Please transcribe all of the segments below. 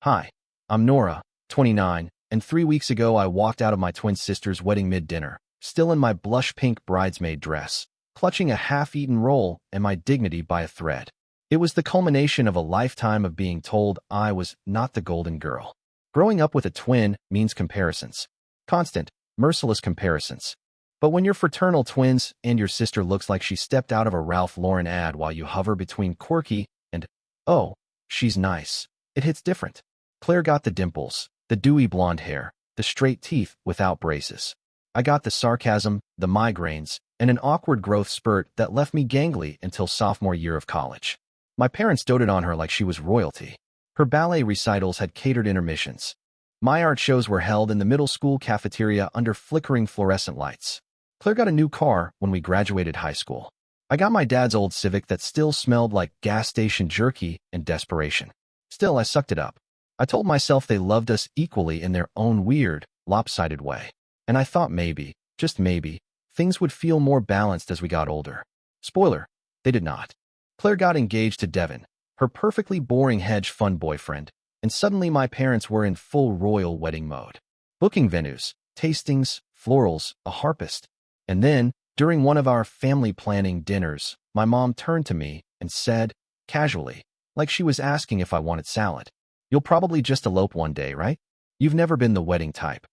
Hi, I'm Nora, 29, and 3 weeks ago I walked out of my twin sister's wedding mid-dinner, still in my blush pink bridesmaid dress, clutching a half-eaten roll and my dignity by a thread. It was the culmination of a lifetime of being told I was not the golden girl. Growing up with a twin means comparisons. Constant, merciless comparisons. But when you're fraternal twins and your sister looks like she stepped out of a Ralph Lauren ad while you hover between quirky and, oh, she's nice, it hits different. Claire got the dimples, the dewy blonde hair, the straight teeth without braces. I got the sarcasm, the migraines, and an awkward growth spurt that left me gangly until sophomore year of college. My parents doted on her like she was royalty. Her ballet recitals had catered intermissions. My art shows were held in the middle school cafeteria under flickering fluorescent lights. Claire got a new car when we graduated high school. I got my dad's old Civic that still smelled like gas station jerky and desperation. Still, I sucked it up. I told myself they loved us equally in their own weird, lopsided way. And I thought maybe, just maybe, things would feel more balanced as we got older. Spoiler, they did not. Claire got engaged to Devin, her perfectly boring hedge fund boyfriend, and suddenly my parents were in full royal wedding mode. Booking venues, tastings, florals, a harpist. And then, during one of our family planning dinners, my mom turned to me and said, casually, like she was asking if I wanted salad, "You'll probably just elope one day, right? You've never been the wedding type."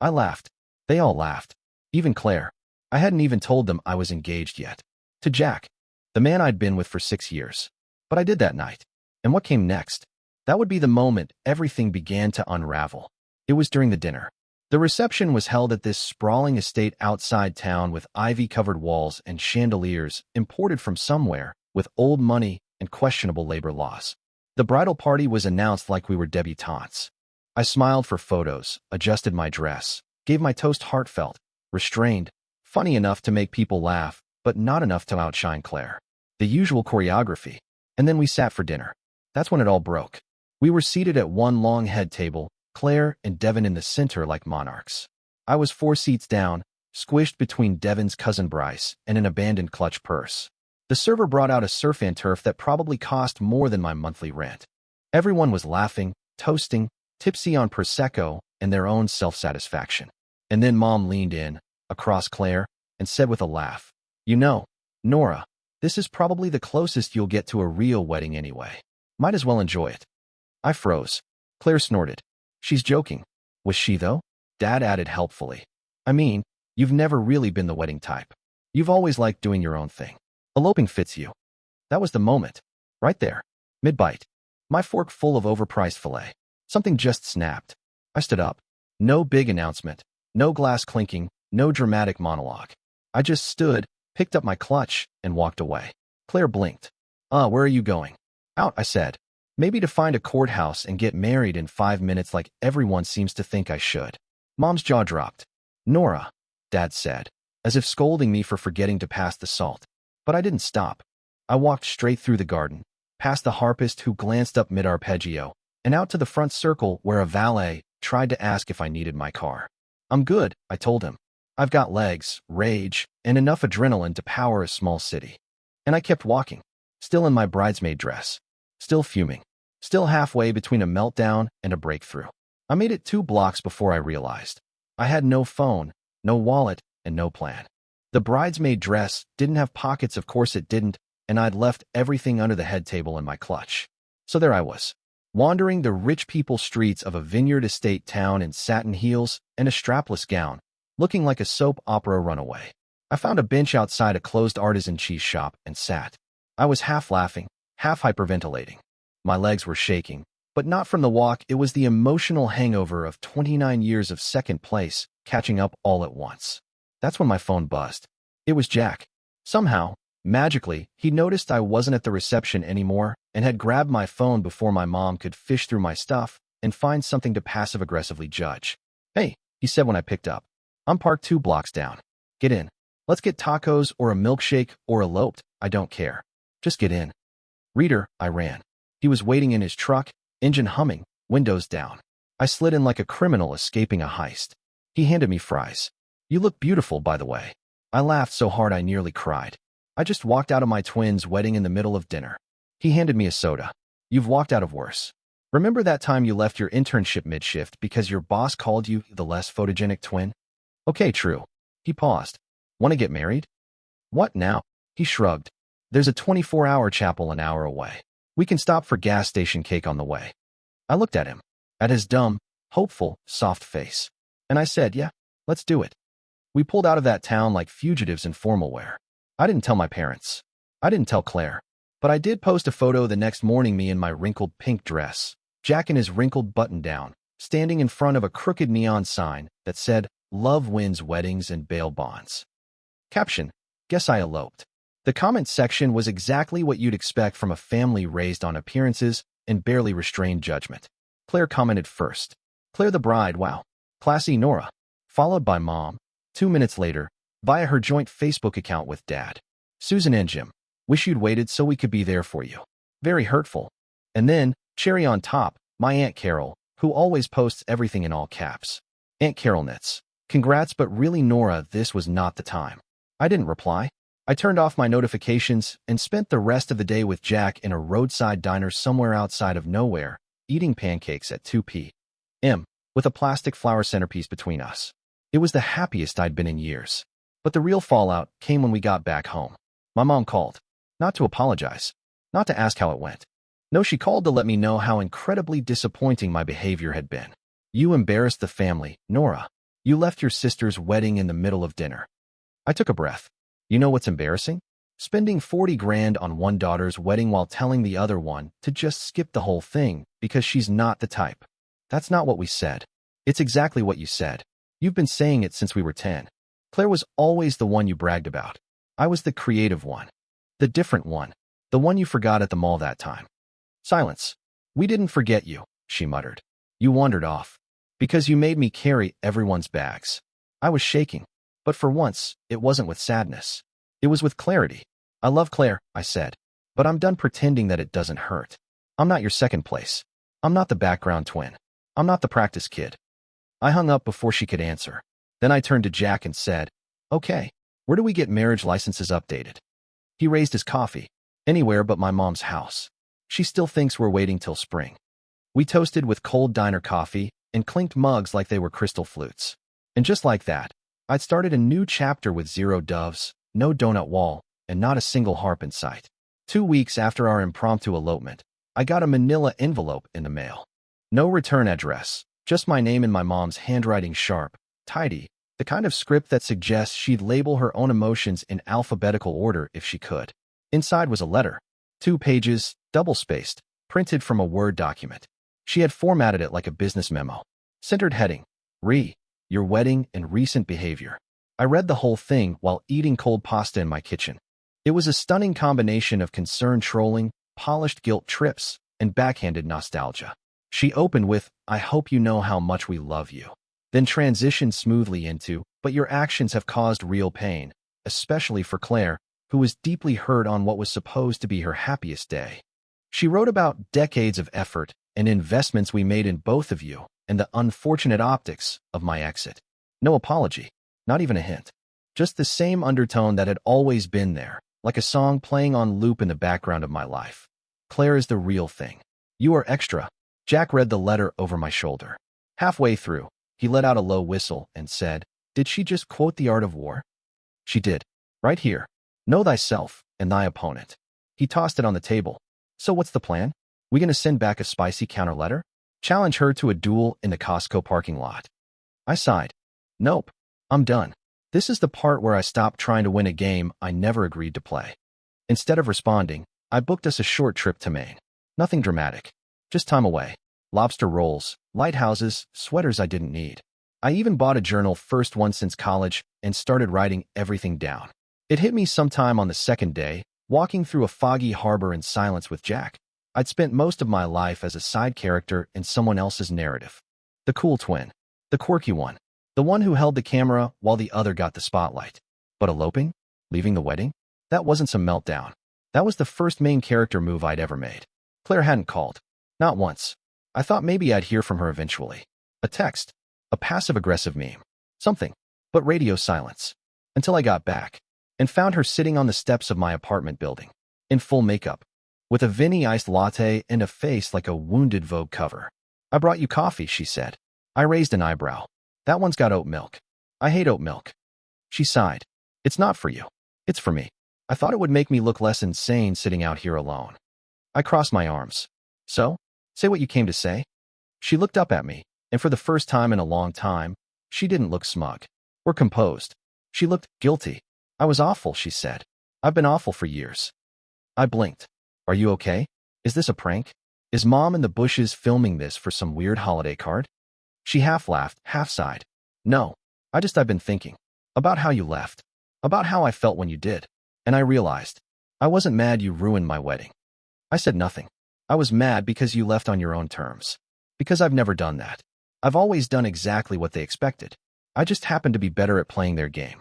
I laughed. They all laughed. Even Claire. I hadn't even told them I was engaged yet. To Jack, the man I'd been with for 6 years. But I did that night. And what came next? That would be the moment everything began to unravel. It was during the dinner. The reception was held at this sprawling estate outside town with ivy-covered walls and chandeliers imported from somewhere, with old money and questionable labor laws. The bridal party was announced like we were debutantes. I smiled for photos, adjusted my dress, gave my toast heartfelt, restrained, funny enough to make people laugh, but not enough to outshine Claire. The usual choreography. And then we sat for dinner. That's when it all broke. We were seated at one long head table, Claire and Devin in the center like monarchs. I was 4 seats down, squished between Devin's cousin Bryce and an abandoned clutch purse. The server brought out a surf and turf that probably cost more than my monthly rent. Everyone was laughing, toasting, tipsy on Prosecco and their own self-satisfaction. And then Mom leaned in, across Claire, and said with a laugh, "You know, Nora, this is probably the closest you'll get to a real wedding anyway. Might as well enjoy it." I froze. Claire snorted. "She's joking." Was she, though? Dad added helpfully. "I mean, you've never really been the wedding type. You've always liked doing your own thing. Eloping fits you." That was the moment. Right there. Mid-bite. My fork full of overpriced filet. Something just snapped. I stood up. No big announcement. No glass clinking. No dramatic monologue. I just stood, picked up my clutch, and walked away. Claire blinked. Where are you going?" "Out," I said. "Maybe to find a courthouse and get married in 5 minutes like everyone seems to think I should." Mom's jaw dropped. "Nora," Dad said, as if scolding me for forgetting to pass the salt. But I didn't stop. I walked straight through the garden, past the harpist who glanced up mid-arpeggio, and out to the front circle where a valet tried to ask if I needed my car. "I'm good," I told him. "I've got legs, rage, and enough adrenaline to power a small city." And I kept walking, still in my bridesmaid dress. Still fuming. Still halfway between a meltdown and a breakthrough. I made it 2 blocks before I realized. I had no phone, no wallet, and no plan. The bridesmaid dress didn't have pockets, of course it didn't, and I'd left everything under the head table in my clutch. So there I was, wandering the rich people streets of a vineyard estate town in satin heels and a strapless gown, looking like a soap opera runaway. I found a bench outside a closed artisan cheese shop and sat. I was half laughing, half hyperventilating. My legs were shaking, but not from the walk. It was the emotional hangover of 29 years of second place catching up all at once. That's when my phone buzzed. It was Jack. Somehow, magically, he noticed I wasn't at the reception anymore and had grabbed my phone before my mom could fish through my stuff and find something to passive-aggressively judge. "Hey," he said when I picked up. "I'm parked 2 blocks down. Get in. Let's get tacos or a milkshake or eloped. I don't care. Just get in." "Reader," I ran. He was waiting in his truck, engine humming, windows down. I slid in like a criminal escaping a heist. He handed me fries. "You look beautiful, by the way." I laughed so hard I nearly cried. I just walked out of my twins' wedding in the middle of dinner. He handed me a soda. "You've walked out of worse." Remember that time you left your internship mid-shift because your boss called you the less photogenic twin? Okay, true. He paused. Want to get married? What now? He shrugged. There's a 24-hour chapel an hour away. We can stop for gas station cake on the way. I looked at him, at his dumb, hopeful, soft face. And I said, yeah, let's do it. We pulled out of that town like fugitives in formal wear. I didn't tell my parents. I didn't tell Claire. But I did post a photo the next morning, me in my wrinkled pink dress, Jack in his wrinkled button-down, standing in front of a crooked neon sign that said, "Love wins weddings and bail bonds." Caption: Guess I eloped. The comment section was exactly what you'd expect from a family raised on appearances and barely restrained judgment. Claire commented first. Claire the bride, wow. Classy Nora. Followed by Mom. 2 minutes later, via her joint Facebook account with Dad. Susan and Jim. Wish you'd waited so we could be there for you. Very hurtful. And then, cherry on top, my Aunt Carol, who always posts everything in all caps. Aunt Carol knits. Congrats, but really, Nora, this was not the time. I didn't reply. I turned off my notifications and spent the rest of the day with Jack in a roadside diner somewhere outside of nowhere, eating pancakes at 2 p.m. with a plastic flower centerpiece between us. It was the happiest I'd been in years. But the real fallout came when we got back home. My mom called. Not to apologize. Not to ask how it went. No, she called to let me know how incredibly disappointing my behavior had been. You embarrassed the family, Nora. You left your sister's wedding in the middle of dinner. I took a breath. You know what's embarrassing? Spending 40 grand on one daughter's wedding while telling the other one to just skip the whole thing because she's not the type. That's not what we said. It's exactly what you said. You've been saying it since we were 10. Claire was always the one you bragged about. I was the creative one. The different one. The one you forgot at the mall that time. Silence. We didn't forget you, she muttered. You wandered off. Because you made me carry everyone's bags. I was shaking. But for once, it wasn't with sadness. It was with clarity. I love Claire, I said. But I'm done pretending that it doesn't hurt. I'm not your second place. I'm not the background twin. I'm not the practice kid. I hung up before she could answer. Then I turned to Jack and said, okay, where do we get marriage licenses updated? He raised his coffee. Anywhere but my mom's house. She still thinks we're waiting till spring. We toasted with cold diner coffee and clinked mugs like they were crystal flutes. And just like that, I'd started a new chapter with 0 doves, no donut wall, and not a single harp in sight. 2 weeks after our impromptu elopement, I got a manila envelope in the mail. No return address, just my name in my mom's handwriting, sharp, tidy, the kind of script that suggests she'd label her own emotions in alphabetical order if she could. Inside was a letter. 2 pages, double-spaced, printed from a Word document. She had formatted it like a business memo. Centered heading, your wedding and recent behavior. I read the whole thing while eating cold pasta in my kitchen. It was a stunning combination of concerned trolling, polished guilt trips, and backhanded nostalgia. She opened with, I hope you know how much we love you. Then transitioned smoothly into, but your actions have caused real pain, especially for Claire, who was deeply hurt on what was supposed to be her happiest day. She wrote about decades of effort and investments we made in both of you, and the unfortunate optics of my exit. No apology, not even a hint. Just the same undertone that had always been there, like a song playing on loop in the background of my life. Claire is the real thing. You are extra. Jack read the letter over my shoulder. Halfway through, he let out a low whistle and said, did she just quote The Art of War? She did. Right here. Know thyself and thy opponent. He tossed it on the table. So what's the plan? We gonna send back a spicy counter letter? Challenge her to a duel in the Costco parking lot? I sighed. Nope. I'm done. This is the part where I stopped trying to win a game I never agreed to play. Instead of responding, I booked us a short trip to Maine. Nothing dramatic. Just time away. Lobster rolls, lighthouses, sweaters I didn't need. I even bought a journal, first one since college, and started writing everything down. It hit me sometime on the second day, walking through a foggy harbor in silence with Jack. I'd spent most of my life as a side character in someone else's narrative. The cool twin. The quirky one. The one who held the camera while the other got the spotlight. But eloping? Leaving the wedding? That wasn't some meltdown. That was the first main character move I'd ever made. Claire hadn't called. Not once. I thought maybe I'd hear from her eventually. A text. A passive-aggressive meme. Something. But radio silence. Until I got back and found her sitting on the steps of my apartment building. In full makeup. with a Vinny iced latte and a face like a wounded Vogue cover. I brought you coffee, she said. I raised an eyebrow. That one's got oat milk. I hate oat milk. She sighed. It's not for you. It's for me. I thought it would make me look less insane sitting out here alone. I crossed my arms. So, say what you came to say? She looked up at me, and for the first time in a long time, she didn't look smug or composed. She looked guilty. I was awful, she said. I've been awful for years. I blinked. Are you okay? Is this a prank? Is Mom in the bushes filming this for some weird holiday card? She half laughed, half sighed. No, I've been thinking. About how you left. About how I felt when you did. And I realized. I wasn't mad you ruined my wedding. I said nothing. I was mad because you left on your own terms. Because I've never done that. I've always done exactly what they expected. I just happened to be better at playing their game.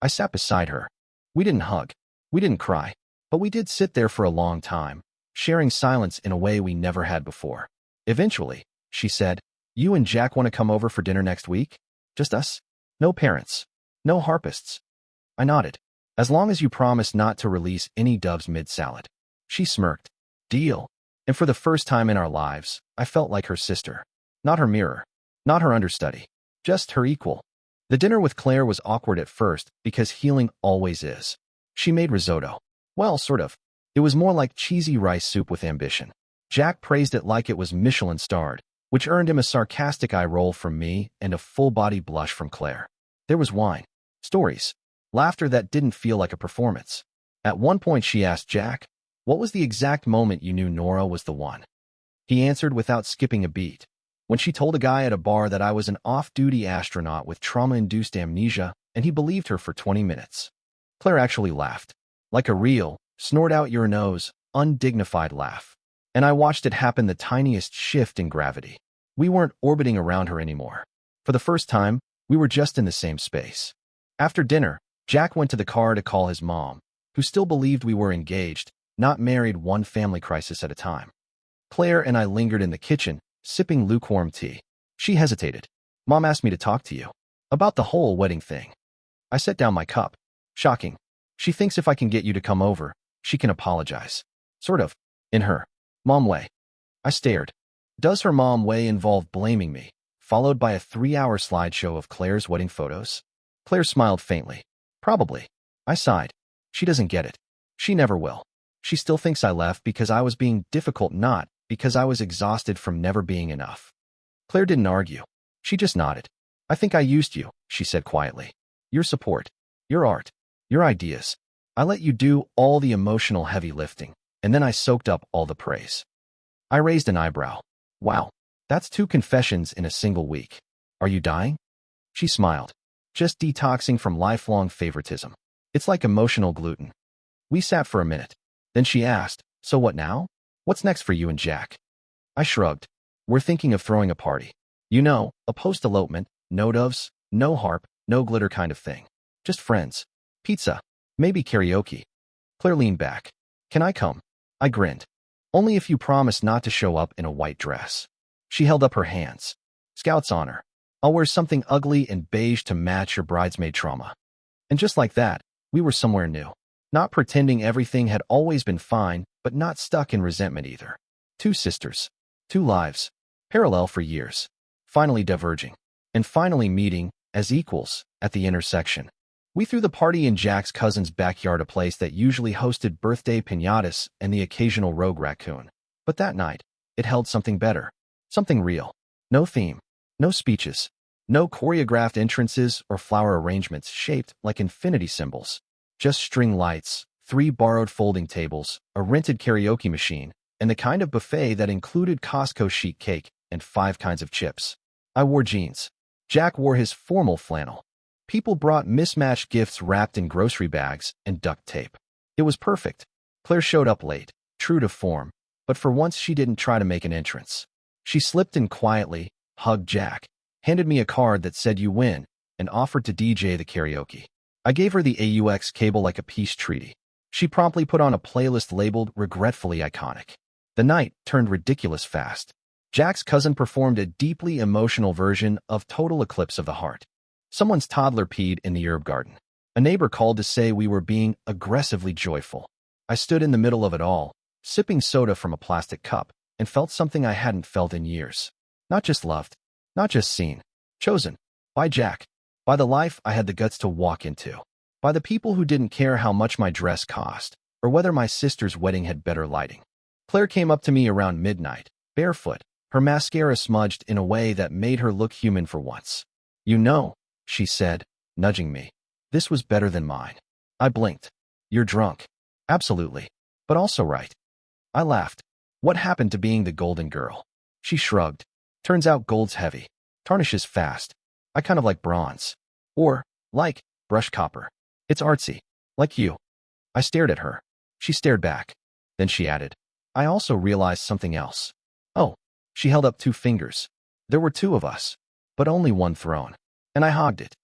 I sat beside her. We didn't hug. We didn't cry. But we did sit there for a long time, sharing silence in a way we never had before. Eventually, she said, you and Jack want to come over for dinner next week? Just us? No parents. No harpists. I nodded. As long as you promise not to release any doves mid-salad. She smirked. Deal. And for the first time in our lives, I felt like her sister. Not her mirror. Not her understudy. Just her equal. The dinner with Claire was awkward at first because healing always is. She made risotto. Well, sort of. It was more like cheesy rice soup with ambition. Jack praised it like it was Michelin-starred, which earned him a sarcastic eye roll from me and a full-body blush from Claire. There was wine. Stories. Laughter that didn't feel like a performance. At one point she asked Jack, what was the exact moment you knew Nora was the one? He answered without skipping a beat. When she told a guy at a bar that I was an off-duty astronaut with trauma-induced amnesia, and he believed her for 20 minutes. Claire actually laughed. Like a real, snort-out-your-nose, undignified laugh. And I watched it happen the tiniest shift in gravity. We weren't orbiting around her anymore. For the first time, we were just in the same space. After dinner, Jack went to the car to call his mom, who still believed we were engaged, not married, one family crisis at a time. Claire and I lingered in the kitchen, sipping lukewarm tea. She hesitated. Mom asked me to talk to you. About the whole wedding thing. I set down my cup. Shocking. She thinks if I can get you to come over, she can apologize. Sort of. In her mom way. I stared. Does her mom way involve blaming me, followed by a 3-hour slideshow of Claire's wedding photos? Claire smiled faintly. Probably. I sighed. She doesn't get it. She never will. She still thinks I left because I was being difficult, not because I was exhausted from never being enough. Claire didn't argue. She just nodded. I think I used you, she said quietly. Your support. Your art. Your ideas. I let you do all the emotional heavy lifting, and then I soaked up all the praise. I raised an eyebrow. Wow. That's 2 confessions in a single week. Are you dying? She smiled. Just detoxing from lifelong favoritism. It's like emotional gluten. We sat for a minute. Then she asked, so what now? What's next for you and Jack? I shrugged. We're thinking of throwing a party. You know, a post-elopement, no doves, no harp, no glitter kind of thing. Just friends. Pizza. Maybe karaoke. Claire leaned back. Can I come? I grinned. Only if you promise not to show up in a white dress. She held up her hands. Scout's honor. I'll wear something ugly and beige to match your bridesmaid trauma. And just like that, we were somewhere new. Not pretending everything had always been fine, but not stuck in resentment either. 2 sisters. 2 lives. Parallel for years. Finally diverging. And finally meeting, as equals, at the intersection. We threw the party in Jack's cousin's backyard, a place that usually hosted birthday piñatas and the occasional rogue raccoon. But that night, it held something better. Something real. No theme. No speeches. No choreographed entrances or flower arrangements shaped like infinity symbols. Just string lights, 3 borrowed folding tables, a rented karaoke machine, and the kind of buffet that included Costco sheet cake and 5 kinds of chips. I wore jeans. Jack wore his formal flannel. People brought mismatched gifts wrapped in grocery bags and duct tape. It was perfect. Claire showed up late, true to form, but for once she didn't try to make an entrance. She slipped in quietly, hugged Jack, handed me a card that said you win, and offered to DJ the karaoke. I gave her the AUX cable like a peace treaty. She promptly put on a playlist labeled regretfully iconic. The night turned ridiculous fast. Jack's cousin performed a deeply emotional version of Total Eclipse of the Heart. Someone's toddler peed in the herb garden. A neighbor called to say we were being aggressively joyful. I stood in the middle of it all, sipping soda from a plastic cup, and felt something I hadn't felt in years. Not just loved, not just seen, chosen. By Jack. By the life I had the guts to walk into. By the people who didn't care how much my dress cost, or whether my sister's wedding had better lighting. Claire came up to me around midnight, barefoot, her mascara smudged in a way that made her look human for once. "You know," she said, nudging me. "This was better than mine." I blinked. "You're drunk." "Absolutely. But also right." I laughed. "What happened to being the golden girl?" She shrugged. "Turns out gold's heavy. Tarnishes fast. I kind of like bronze. Or, like, brushed copper. It's artsy. Like you." I stared at her. She stared back. Then she added, "I also realized something else." "Oh." She held up 2 fingers. "There were 2 of us, but only one throne. And I hogged it."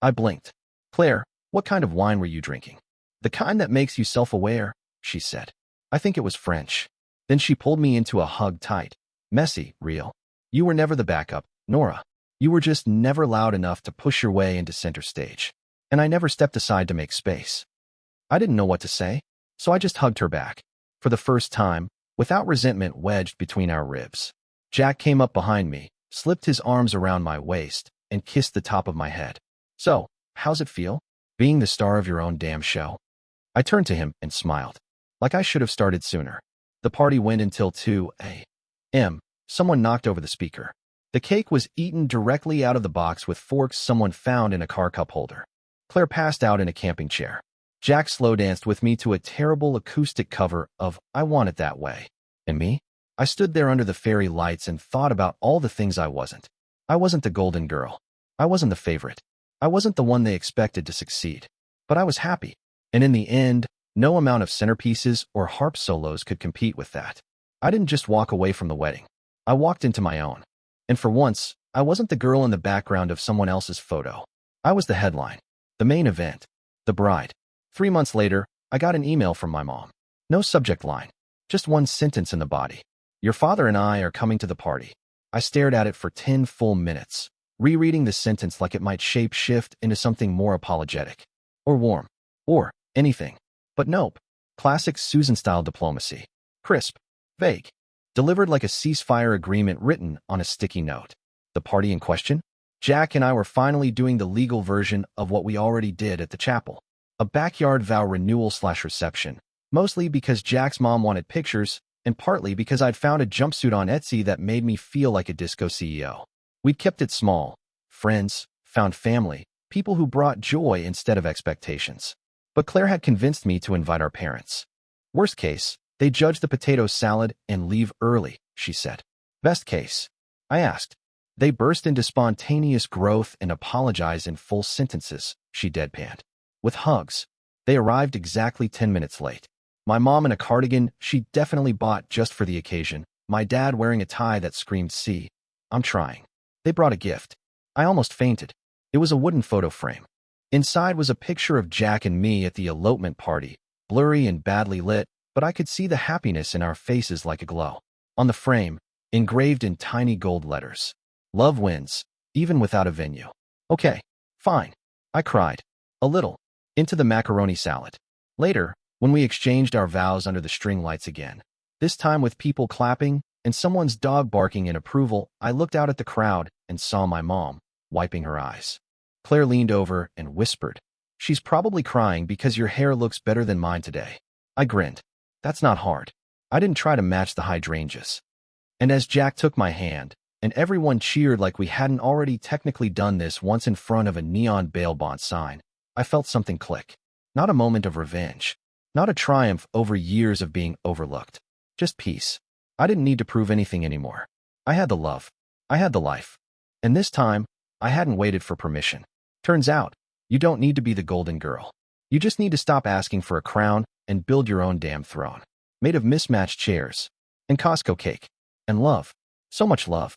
I blinked. "Claire, what kind of wine were you drinking?" "The kind that makes you self-aware," she said. "I think it was French." Then she pulled me into a hug tight. "Messy, real. You were never the backup, Nora. You were just never loud enough to push your way into center stage. And I never stepped aside to make space." I didn't know what to say, so I just hugged her back. For the first time, without resentment wedged between our ribs. Jack came up behind me, slipped his arms around my waist, and kissed the top of my head. "So, how's it feel? Being the star of your own damn show?" I turned to him and smiled. Like I should have started sooner. The party went until 2 a.m. Someone knocked over the speaker. The cake was eaten directly out of the box with forks someone found in a car cup holder. Claire passed out in a camping chair. Jack slow danced with me to a terrible acoustic cover of I Want It That Way. And me? I stood there under the fairy lights and thought about all the things I wasn't. I wasn't the golden girl. I wasn't the favorite. I wasn't the one they expected to succeed. But I was happy. And in the end, no amount of centerpieces or harp solos could compete with that. I didn't just walk away from the wedding. I walked into my own. And for once, I wasn't the girl in the background of someone else's photo. I was the headline. The main event. The bride. 3 months later, I got an email from my mom. No subject line. Just one sentence in the body. "Your father and I are coming to the party." I stared at it for 10 full minutes, rereading the sentence like it might shape-shift into something more apologetic. Or warm. Or anything. But nope. Classic Susan-style diplomacy. Crisp. Vague. Delivered like a ceasefire agreement written on a sticky note. The party in question? Jack and I were finally doing the legal version of what we already did at the chapel. A backyard vow renewal/reception, mostly because Jack's mom wanted pictures, and partly because I'd found a jumpsuit on Etsy that made me feel like a disco CEO. We'd kept it small. Friends, found family, people who brought joy instead of expectations. But Claire had convinced me to invite our parents. Worst case, they judge the potato salad and leave early, she said. Best case? I asked. They burst into spontaneous growth and apologized in full sentences, she deadpanned. With hugs. They arrived exactly 10 minutes late. My mom in a cardigan she definitely bought just for the occasion. My dad wearing a tie that screamed, "See, I'm trying." They brought a gift. I almost fainted. It was a wooden photo frame. Inside was a picture of Jack and me at the elopement party, blurry and badly lit, but I could see the happiness in our faces like a glow. On the frame, engraved in tiny gold letters. Love wins, even without a venue. Okay, fine. I cried. A little. Into the macaroni salad. Later, when we exchanged our vows under the string lights again, this time with people clapping and someone's dog barking in approval, I looked out at the crowd and saw my mom, wiping her eyes. Claire leaned over and whispered, "She's probably crying because your hair looks better than mine today." I grinned. That's not hard. I didn't try to match the hydrangeas. And as Jack took my hand, and everyone cheered like we hadn't already technically done this once in front of a neon bail bond sign, I felt something click. Not a moment of revenge. Not a triumph over years of being overlooked. Just peace. I didn't need to prove anything anymore. I had the love. I had the life. And this time, I hadn't waited for permission. Turns out, you don't need to be the golden girl. You just need to stop asking for a crown and build your own damn throne. Made of mismatched chairs. And Costco cake. And love. So much love.